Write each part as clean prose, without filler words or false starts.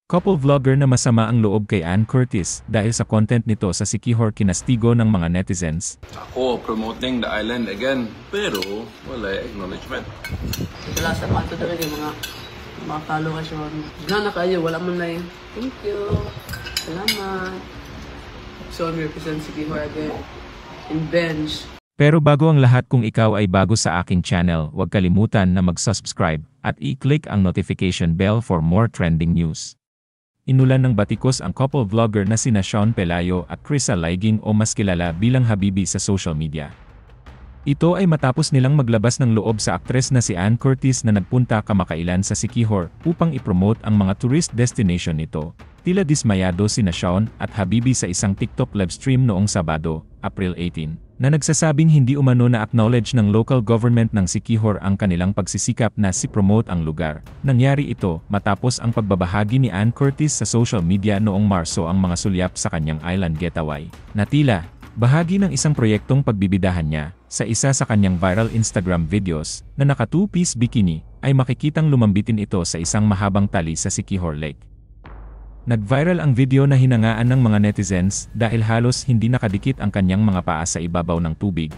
Couple vlogger na masama ang loob kay Ann Curtis dahil sa content nito sa Siquijor kinastigo ng mga netizens. Ako promoting the island again, pero wala acknowledgement. Wala sa pato talaga mga followers yun. Gana kayo, wala man lang. Thank you. Salamat. So, I represent Siquijor again. In bench. Pero bago ang lahat, kung ikaw ay bago sa aking channel, huwag kalimutan na mag-subscribe at i-click ang notification bell for more trending news. Inulan ng batikos ang couple vlogger na sina Sean Pelayo at Krisa Laiging o mas kilala bilang Habibi sa social media. Ito ay matapos nilang maglabas ng loob sa aktres na si Ann Curtis na nagpunta kamakailan sa Siquijor upang ipromote ang mga tourist destination nito. Tila dismayado sina Sean at Habibi sa isang TikTok livestream noong Sabado, April 18, na nagsasabing hindi umano na-acknowledge ng local government ng Siquijor ang kanilang pagsisikap na si-promote ang lugar. Nangyari ito matapos ang pagbabahagi ni Ann Curtis sa social media noong Marso ang mga sulyap sa kanyang island getaway, na tila bahagi ng isang proyektong pagbibidahan niya. Sa isa sa kanyang viral Instagram videos na naka two-piece bikini, ay makikitang lumambitin ito sa isang mahabang tali sa Siquijor Lake. Nag-viral ang video na hinangaan ng mga netizens dahil halos hindi nakadikit ang kanyang mga paa sa ibabaw ng tubig.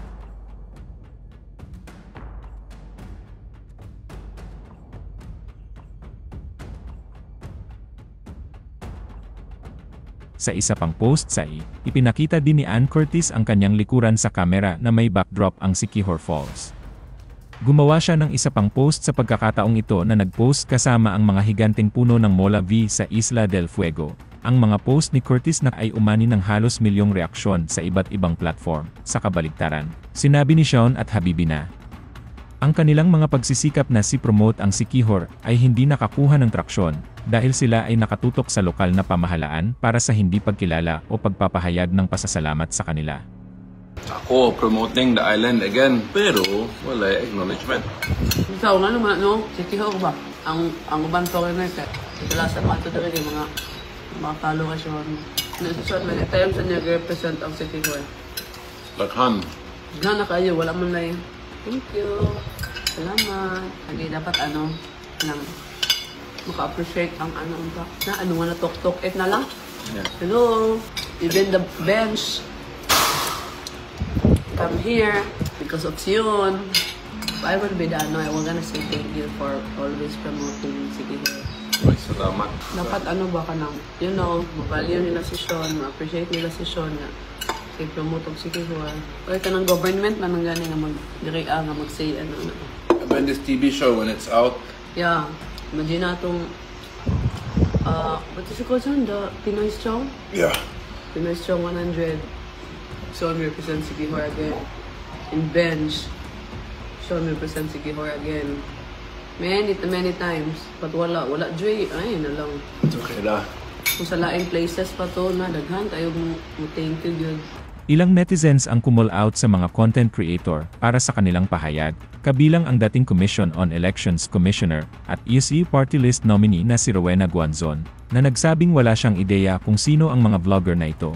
Sa isa pang post sa ipinakita din ni Ann Curtis ang kanyang likuran sa kamera na may backdrop ang Siquijor Falls. Gumawa siya ng isa pang post sa pagkakataong ito na nag-post kasama ang mga higanteng puno ng Mola V sa Isla del Fuego. Ang mga post ni Curtis na ay umani ng halos milyong reaksyon sa iba't ibang platform. Sa kabaligtaran, sinabi ni Sean at Habibi na ang kanilang mga pagsisikap na si-promote ang Siquijor ay hindi nakakuha ng traksyon dahil sila ay nakatutok sa lokal na pamahalaan para sa hindi pagkilala o pagpapahayag ng pasasalamat sa kanila. Ako promoting the island again, pero wala acknowledgement. Ikaw nga naman, no? Siquijor ba? Ang uban foreigners, wala sa pato talaga mga followers yun. Nasusot na tayo sa nag-represent ang Siquijor. Lakhan. Gana kayo, wala man lang. Thank you. Salamat. Hindi dapat lang maka-appreciate ang ba? Ano nga na tok-tok na lang? Yeah. Hello. Even the bench. Come here because of Sion. I will be done. No, I was gonna say thank you for always promoting Siquijor. Ay, salamat. Dapat ba ka nang, ma-value nila si Sean, ma-appreciate nila si Sean na i-promote ang Siquijor. Kaya ka ng government na nang gani nga nga mag-say When this TV show, when it's out, yeah, imagine natong what is it called son? The Pinoy Strong? yeah. Pinoy Strong 100. Sean represent Siquijor again. In bench, Sean represent Siquijor again. Many times. But wala Dre, ay na lang. Okay na. Kung sa laing places pa to na daghan tayo mo thank you good. Ilang netizens ang kumol out sa mga content creator para sa kanilang pahayag, kabilang ang dating Commission on Elections Commissioner at EC Party List nominee na si Rowena Guanzon, na nagsabing wala siyang ideya kung sino ang mga vlogger na ito.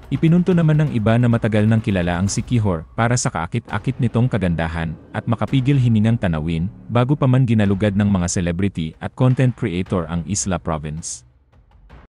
Ipinunto naman ng iba na matagal nang kilala ang Siquijor para sa kaakit-akit nitong kagandahan at makapigil hiningang tanawin bago pa man ginalugad ng mga celebrity at content creator ang Isla Province.